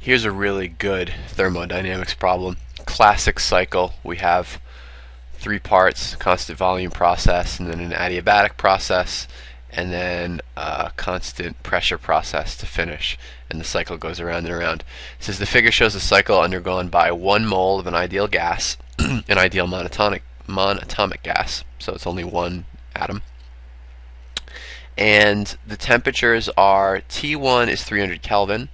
Here's a really good thermodynamics problem. Classic cycle. We have three parts: constant volume process, and then an adiabatic process, and then a constant pressure process to finish. And the cycle goes around and around. It says the figure shows a cycle undergone by 1 mole of an ideal gas, an ideal monatomic gas, so it's only one atom. And the temperatures are T1 is 300 Kelvin,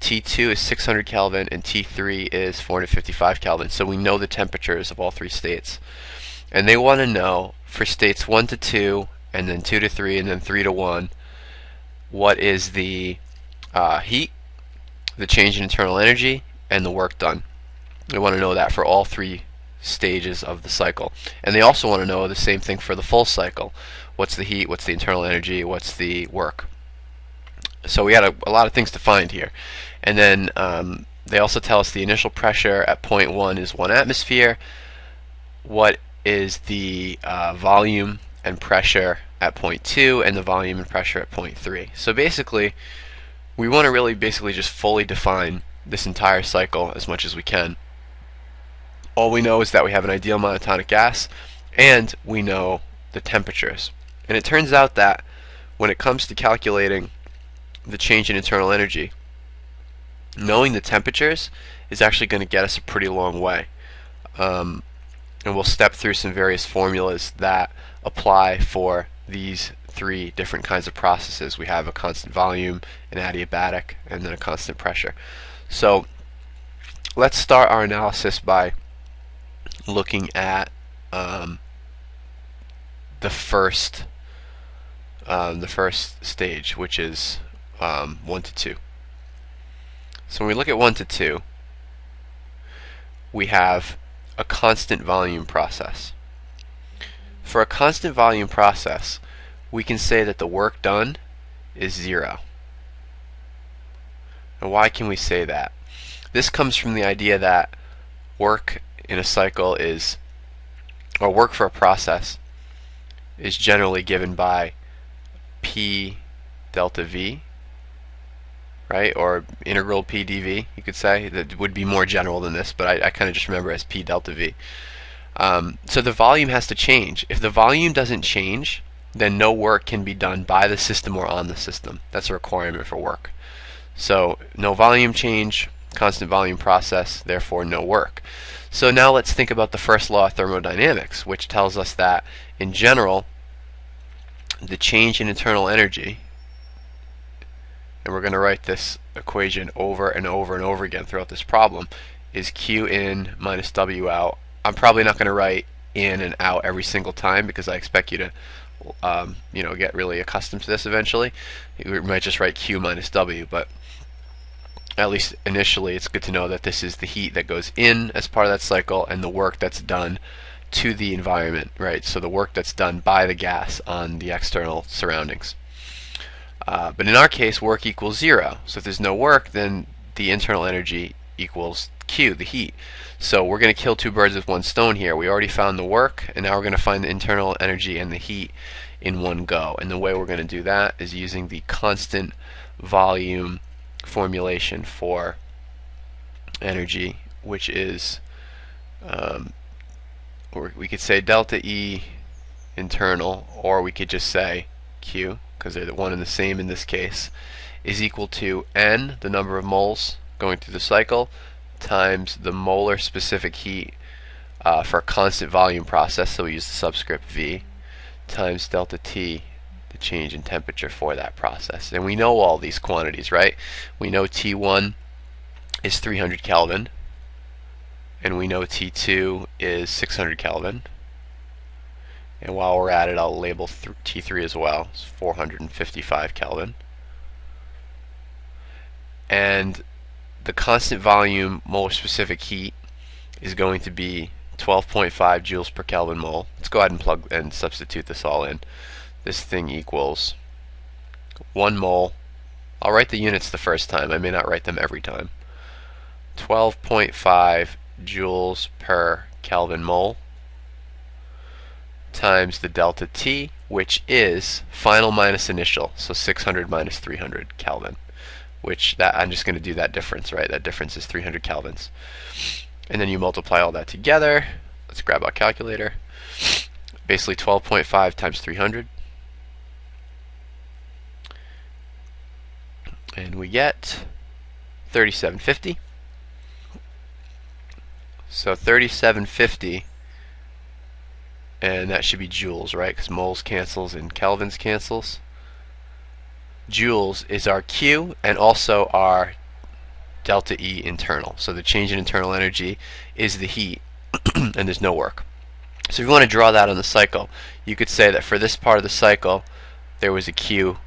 T2 is 600 Kelvin, and T3 is 455 Kelvin. So we know the temperatures of all three states. And they want to know for states 1 to 2, and then 2 to 3, and then 3 to 1, what is the heat, the change in internal energy, and the work done. They want to know that for all three stages of the cycle. And they also want to know the same thing for the full cycle. What's the heat, what's the internal energy, what's the work. So we had a lot of things to find here. And then they also tell us the initial pressure at point 1 is 1 atmosphere. What is the volume and pressure at point 2, and the volume and pressure at point 3. So basically, we want to really basically just fully define this entire cycle as much as we can. All we know is that we have an ideal monatomic gas, and we know the temperatures. And it turns out that when it comes to calculating the change in internal energy, knowing the temperatures is actually going to get us a pretty long way. And we'll step through some various formulas that apply for these three different kinds of processes. We have a constant volume, an adiabatic, and then a constant pressure. So let's start our analysis by looking at the first stage, which is 1 to 2. So when we look at 1 to 2, we have a constant volume process. For a constant volume process, we can say that the work done is 0. And why can we say that? This comes from the idea that work in a cycle is, or work for a process, is generally given by P delta V, right? Or integral P dV, you could say. That would be more general than this, but I kind of just remember it as P delta V. So the volume has to change. If the volume doesn't change, then no work can be done by the system or on the system. That's a requirement for work. So no volume change, constant volume process, therefore no work. So now let's think about the first law of thermodynamics, which tells us that in general, the change in internal energy, and we're going to write this equation over and over and over again throughout this problem, is Q in minus W out. I'm probably not going to write in and out every single time because I expect you to get really accustomed to this eventually. We might just write Q minus W, but at least initially it's good to know that this is the heat that goes in as part of that cycle and the work that's done to the environment, right? So the work that's done by the gas on the external surroundings. But in our case, work equals 0. So if there's no work, then the internal energy equals Q, the heat. So we're going to kill two birds with one stone here. We already found the work, and now we're going to find the internal energy and the heat in one go. And the way we're going to do that is using the constant volume formulation for energy, which is, or we could say delta E internal, or we could just say Q, because they're the one and the same in this case, is equal to N, the number of moles going through the cycle, times the molar specific heat for a constant volume process, so we use the subscript V, times delta T, the change in temperature for that process. And we know all these quantities, right? We know T1 is 300 Kelvin, and we know T2 is 600 Kelvin. And while we're at it, I'll label T3 as well. It's 455 Kelvin. And the constant volume molar specific heat is going to be 12.5 joules per Kelvin mole. Let's go ahead and plug and substitute this all in. This thing equals 1 mole. I'll write the units the first time. I may not write them every time. 12.5 joules per Kelvin mole times the delta T, which is final minus initial, so 600 minus 300 Kelvin, which that I'm just going to do that difference, right? That difference is 300 kelvins. And then you multiply all that together. Let's grab our calculator. Basically 12.5 times 300. And we get 3750. So 3750, and that should be joules, right? Because moles cancels and kelvins cancels. Joules is our Q and also our delta E internal. So the change in internal energy is the heat, and there's no work. So if you want to draw that on the cycle, you could say that for this part of the cycle, there was a Q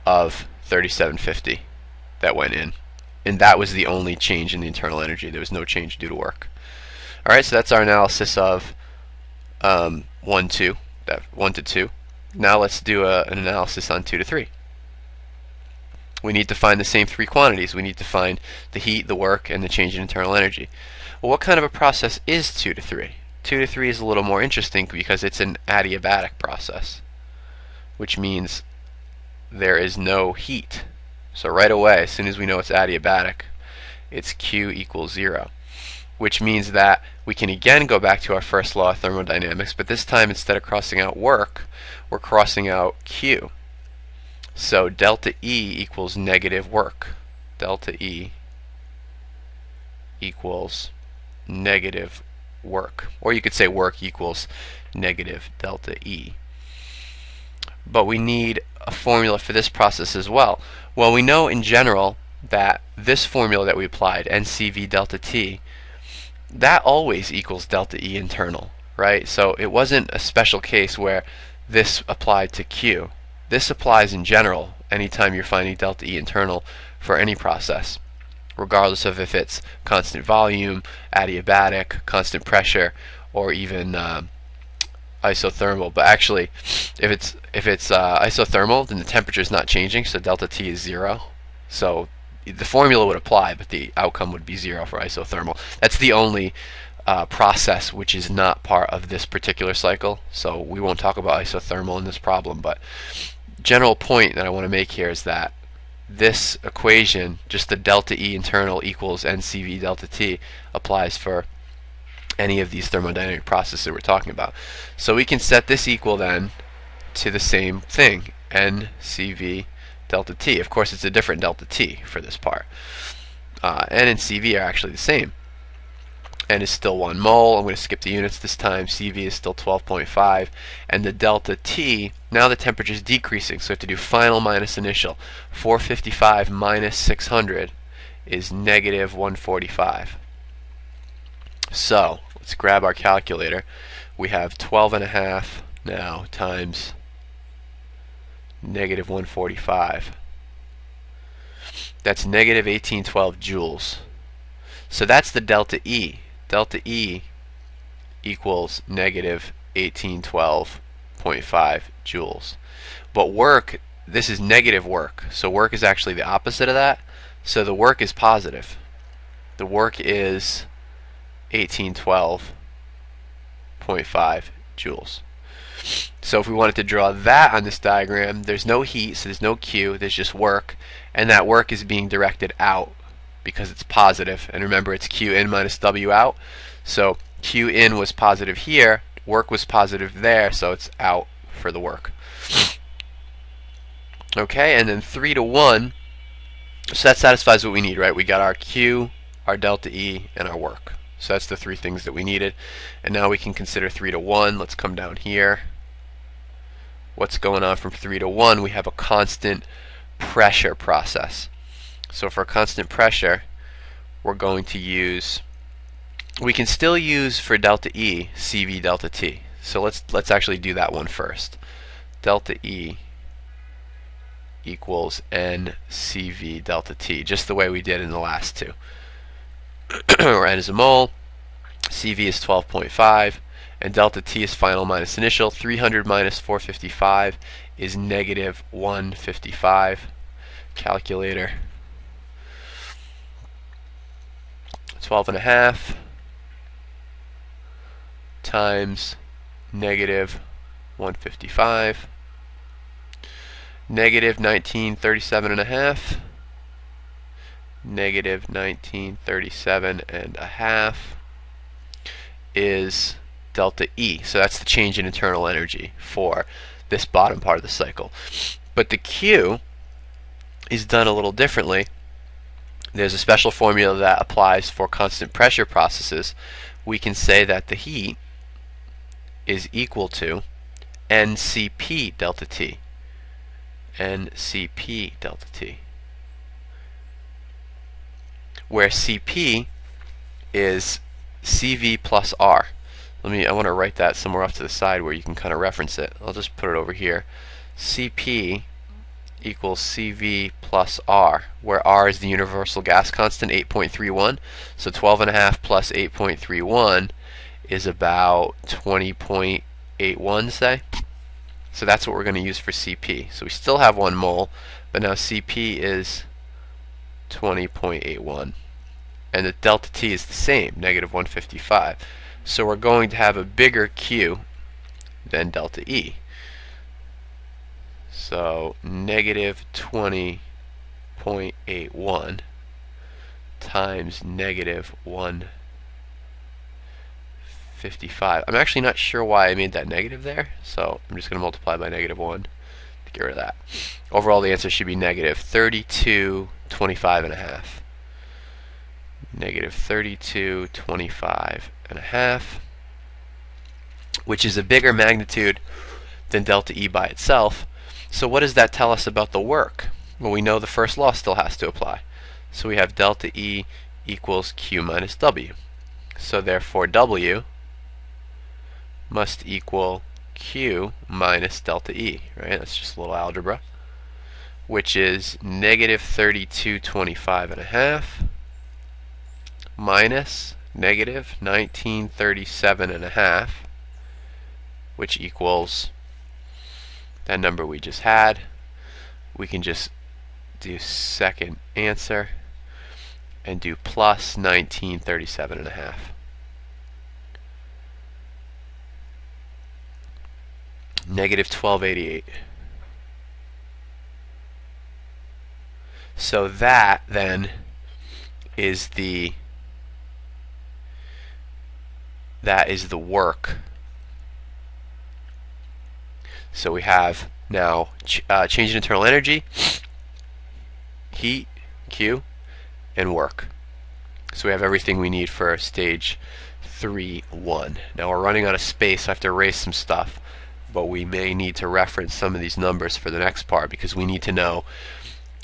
of 3750 that went in. And that was the only change in the internal energy. There was no change due to work. Alright, so that's our analysis of 1 to 2. Now let's do an analysis on 2 to 3. We need to find the same three quantities. We need to find the heat, the work, and the change in internal energy. Well, what kind of a process is 2 to 3? 2 to 3 is a little more interesting because it's an adiabatic process, which means there is no heat. So right away, as soon as we know it's adiabatic, it's Q equals 0. Which means that we can again go back to our first law of thermodynamics, but this time instead of crossing out work, we're crossing out Q. So delta E equals negative work. Delta E equals negative work. Or you could say work equals negative delta E. But we need a formula for this process as well. Well, we know in general that this formula that we applied, NCV delta T, that always equals delta E internal, right? So it wasn't a special case where this applied to Q. This applies in general anytime you're finding delta E internal for any process, regardless of if it's constant volume, adiabatic, constant pressure, or even isothermal. But actually, if it's isothermal, then the temperature is not changing, so delta T is 0. So the formula would apply, but the outcome would be 0 for isothermal. That's the only process which is not part of this particular cycle, so we won't talk about isothermal in this problem, but general point that I want to make here is that this equation, just the delta E internal equals NCV delta T, applies for any of these thermodynamic processes that we're talking about. So we can set this equal then to the same thing, NCV delta T. Of course, it's a different delta T for this part. N and CV are actually the same. N is still 1 mole. I'm going to skip the units this time. CV is still 12.5. And the delta T, now the temperature is decreasing, so we have to do final minus initial. 455 minus 600 is negative 145. So let's grab our calculator. We have 12.5 now times negative 145. That's negative 1812 joules. So that's the delta E. Delta E equals negative 1812.5 joules. But work, this is negative work. So work is actually the opposite of that. So the work is positive. The work is 1812.5 joules. So if we wanted to draw that on this diagram, there's no heat, so there's no Q, there's just work, and that work is being directed out because it's positive. And remember, it's Q in minus W out. So Q in was positive here, work was positive there, so it's out for the work. Okay, and then 3 to 1, so that satisfies what we need, right? We got our Q, our delta E, and our work. So that's the three things that we needed. And now we can consider 3 to 1. Let's come down here. What's going on from 3 to 1? We have a constant pressure process. So for constant pressure, we're going to use, we can still use for delta E, CV delta T. So let's actually do that one first. Delta E equals NCV delta T, just the way we did in the last two. Where N is a mole, CV is 12.5, and delta T is final minus initial. 300 minus 455 is negative 155. Calculator. 12.5 times negative 155. Negative 1937.5 negative 1937 and a half is delta E. So that's the change in internal energy for this bottom part of the cycle. But the Q is done a little differently. There's a special formula that applies for constant pressure processes. We can say that the heat is equal to NCP delta T. NCP delta T. Where Cp is Cv plus R. I want to write that somewhere off to the side where you can kind of reference it. I'll just put it over here. Cp equals Cv plus R, where R is the universal gas constant, 8.31. So 12.5 plus 8.31 is about 20.81, say. So that's what we're going to use for Cp. So we still have 1 mole, but now Cp is 20.81. And the delta T is the same, negative 155. So we're going to have a bigger Q than delta E. So negative 20.81 times negative 155. I'm actually not sure why I made that negative there, so I'm just going to multiply by negative 1 to get rid of that. Overall, the answer should be negative 3225 and a half. Negative 3225 and a half, which is a bigger magnitude than delta E by itself. So what does that tell us about the work? Well, we know the first law still has to apply. So we have delta E equals Q minus W. So therefore W must equal Q minus delta E, right? That's just a little algebra, which is negative 3225 and a half minus negative 1937 and a half, which equals that number we just had. We can just do second answer and do plus 1937 and a half. Negative 1288. So that then is the work. So we have now change in internal energy, heat, Q, and work. So we have everything we need for stage 3-1. Now we're running out of space, so I have to erase some stuff, but we may need to reference some of these numbers for the next part because we need to know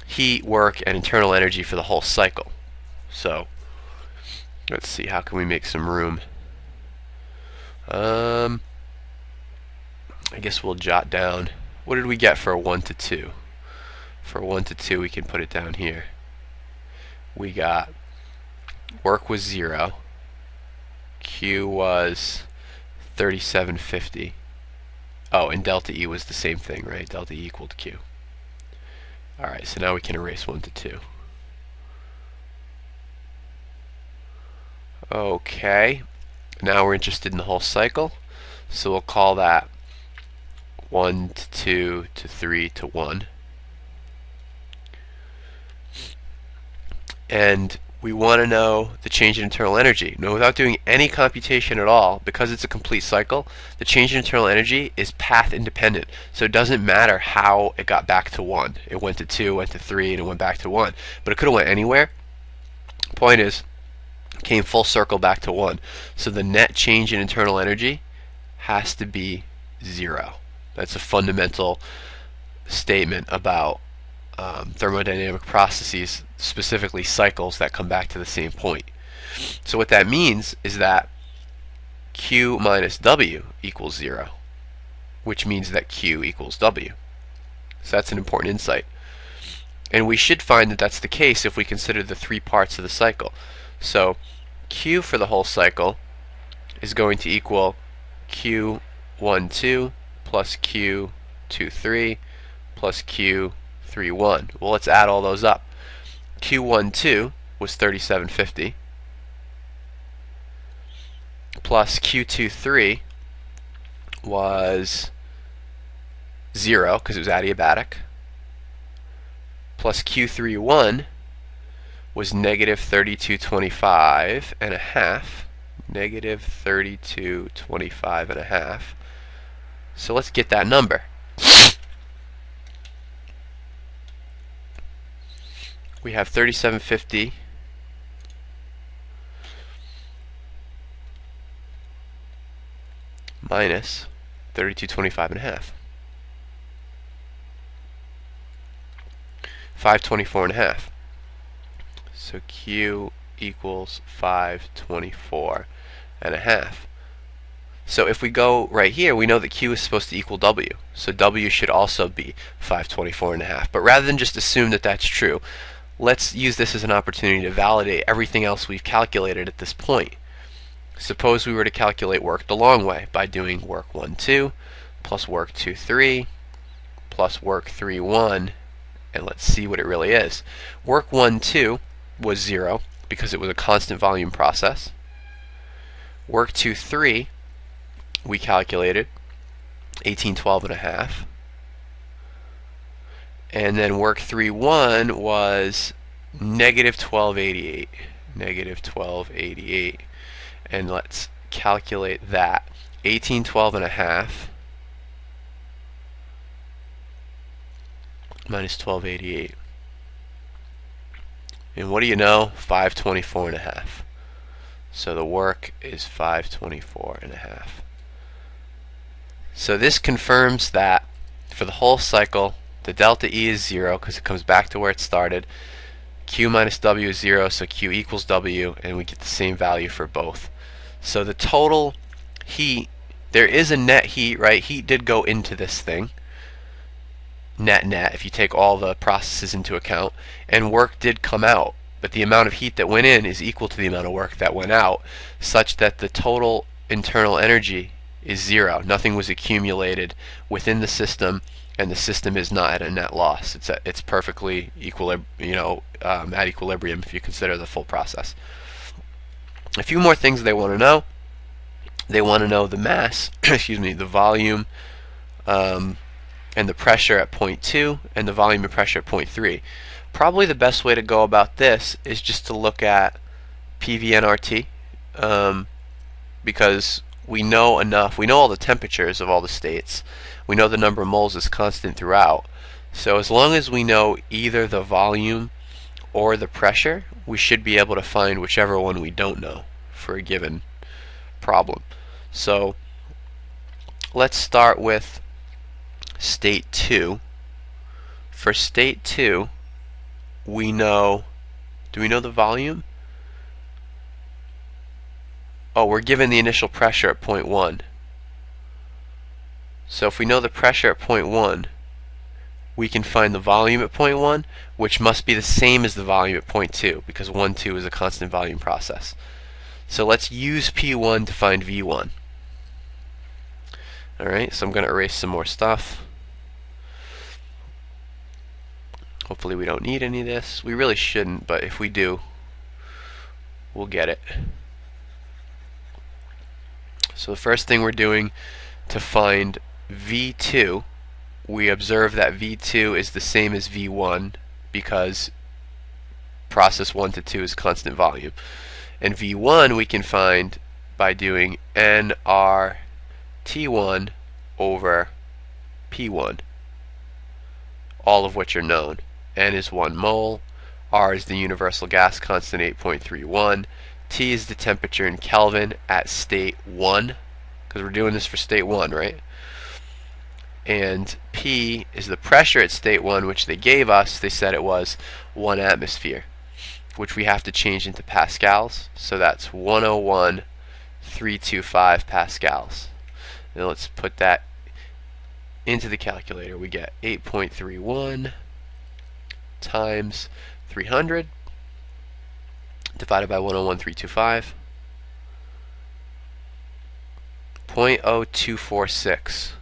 heat, work, and internal energy for the whole cycle. So let's see, how can we make some room? I guess we'll jot down, what did we get for 1 to 2? For 1 to 2 we can put it down here. We got work was 0, Q was 3750. Oh, and delta E was the same thing, right? Delta E equaled Q. Alright, so now we can erase 1 to 2. Okay, now we're interested in the whole cycle, so we'll call that 1 to 2 to 3 to 1. And we want to know the change in internal energy. Now, without doing any computation at all, because it's a complete cycle, the change in internal energy is path independent. So it doesn't matter how it got back to 1. It went to 2, went to 3, and it went back to 1. But it could have went anywhere. Point is, it came full circle back to 1. So the net change in internal energy has to be 0. That's a fundamental statement about thermodynamic processes, specifically cycles that come back to the same point. So what that means is that Q minus W equals 0, which means that Q equals W. So that's an important insight. And we should find that that's the case if we consider the 3 parts of the cycle. So Q for the whole cycle is going to equal Q12 plus Q23 plus Q31. Well, let's add all those up. Q12 was 3750 plus Q23 was 0 because it was adiabatic, plus Q31 was negative 3225 and a half. Negative 3225 and a half. So let's get that number. We have 3750 minus 3225 and a half. 524 and a half. So Q equals 524 and a half. So if we go right here, we know that Q is supposed to equal W. So W should also be 524 and a half. But rather than just assume that that's true, let's use this as an opportunity to validate everything else we've calculated at this point. Suppose we were to calculate work the long way by doing work 1-2 plus work 2-3 plus work 3-1, and let's see what it really is. Work 1-2 was 0 because it was a constant volume process. Work 2-3 we calculated 1812 and a half. And then work 3-1 was negative 1288. Negative 1288. And let's calculate that. 1812 and a half minus 1288. And what do you know? 524 and a half. So the work is 524 and a half. So this confirms that for the whole cycle, the delta E is 0 because it comes back to where it started. Q minus W is 0, so Q equals W, and we get the same value for both. So the total heat, there is a net heat, right? Heat did go into this thing. Net, if you take all the processes into account, and work did come out. But the amount of heat that went in is equal to the amount of work that went out, such that the total internal energy is 0. Nothing was accumulated within the system, and the system is not at a net loss. It's perfectly at equilibrium if you consider the full process. A few more things they want to know. They want to know the mass, excuse me, the volume, and the pressure at point 2, and the volume and pressure at point 3. Probably the best way to go about this is just to look at PV and RT, because we know enough. We know all the temperatures of all the states. We know the number of moles is constant throughout. So as long as we know either the volume or the pressure, we should be able to find whichever one we don't know for a given problem. So let's start with state 2. For state 2, we know, do we know the volume? Oh, we're given the initial pressure at point 1. So if we know the pressure at point 1, we can find the volume at point 1, which must be the same as the volume at point 2, because 1-2 is a constant volume process. So let's use P1 to find V1. Alright, so I'm going to erase some more stuff. Hopefully we don't need any of this. We really shouldn't, but if we do, we'll get it. So the first thing we're doing to find V2, we observe that V2 is the same as V1 because process 1 to 2 is constant volume. And V1 we can find by doing nRT1 over P1, all of which are known. N is 1 mole, R is the universal gas constant 8.31, T is the temperature in Kelvin at state 1, because we're doing this for state 1, right? And P is the pressure at state 1, which they gave us. They said it was 1 atmosphere, which we have to change into pascals. So that's 101.325 pascals. Now let's put that into the calculator. We get 8.31 times 300 divided by 101.325, 0.0246.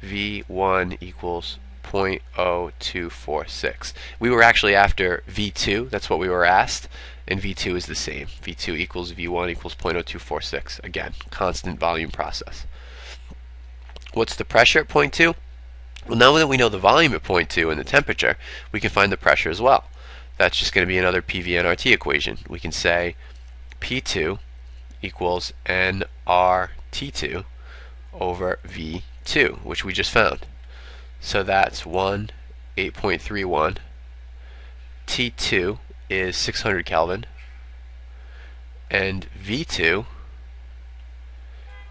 V1 equals 0.0246. We were actually after V2, that's what we were asked, and V2 is the same. V2 equals V1 equals 0.0246. Again, constant volume process. What's the pressure at point 2? Well, now that we know the volume at point 2 and the temperature, we can find the pressure as well. that's just going to be another PV-nRT equation. We can say P2 equals nRT2 over V2, which we just found. So that's 8.31. T2 is 600 Kelvin, and V2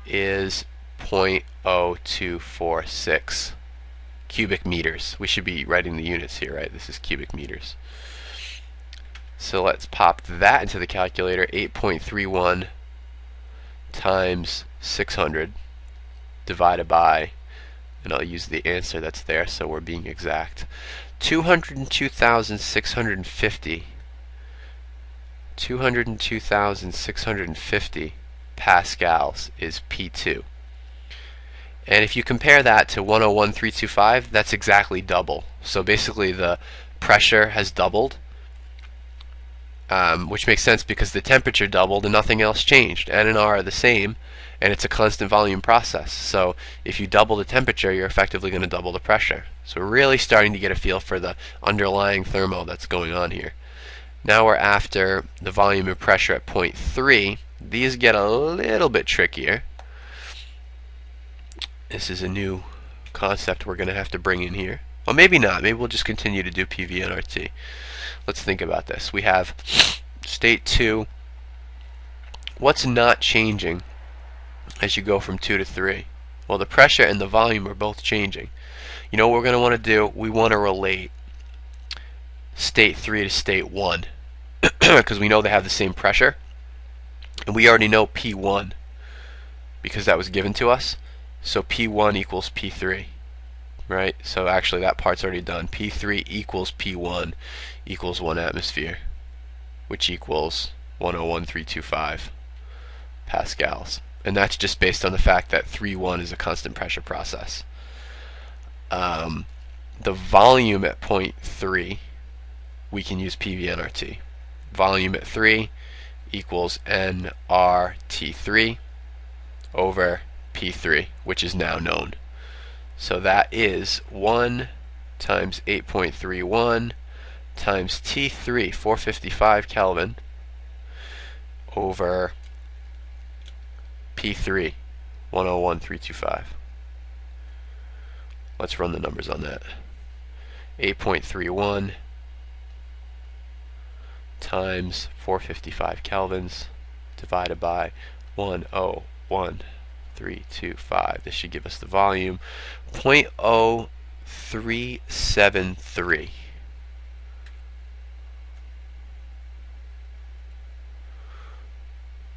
is 0.0246 cubic meters. We should be writing the units here, right? This is cubic meters. So let's pop that into the calculator. 8.31 times 600 divided by, and I'll use the answer that's there so we're being exact, 202,650 pascals is P2. And if you compare that to 101,325, that's exactly double. So basically the pressure has doubled, which makes sense because the temperature doubled and nothing else changed. N and R are the same, and it's a constant volume process. So if you double the temperature, you're effectively going to double the pressure. So we're really starting to get a feel for the underlying thermo that's going on here. Now we're after the volume and pressure at point 3. These get a little bit trickier. This is a new concept we're going to have to bring in here. Well, maybe not. Maybe we'll just continue to do PV-nRT. Let's think about this. We have state 2. What's not changing as you go from 2 to 3? Well, the pressure and the volume are both changing. You know what we're going to want to do? We want to relate state 3 to state 1 because we know they have the same pressure, and we already know P1 because that was given to us. So P1 equals P3, right? So actually that part's already done. P3 equals P1 equals 1 atmosphere, which equals 101,325 pascals. And that's just based on the fact that 3.1 is a constant pressure process. The volume at point 3, we can use PV-nRT. Volume at 3 equals nRT3 over P3, which is now known. So that is 1 times 8.31 times T3, 455 Kelvin, over P3, 101,325. Let's run the numbers on that. 8.31 times 455 kelvins divided by 101,325. This should give us the volume 0.0373.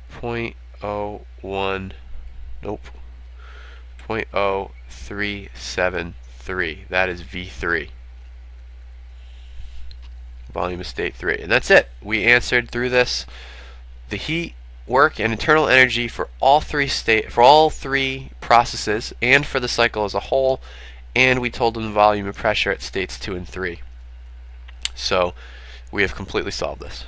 Point 0.0373. That is V3. Volume of state 3. And that's it. We answered through this the heat, work, and internal energy for all three processes and for the cycle as a whole, and we told them the volume and pressure at states 2 and 3. So we have completely solved this.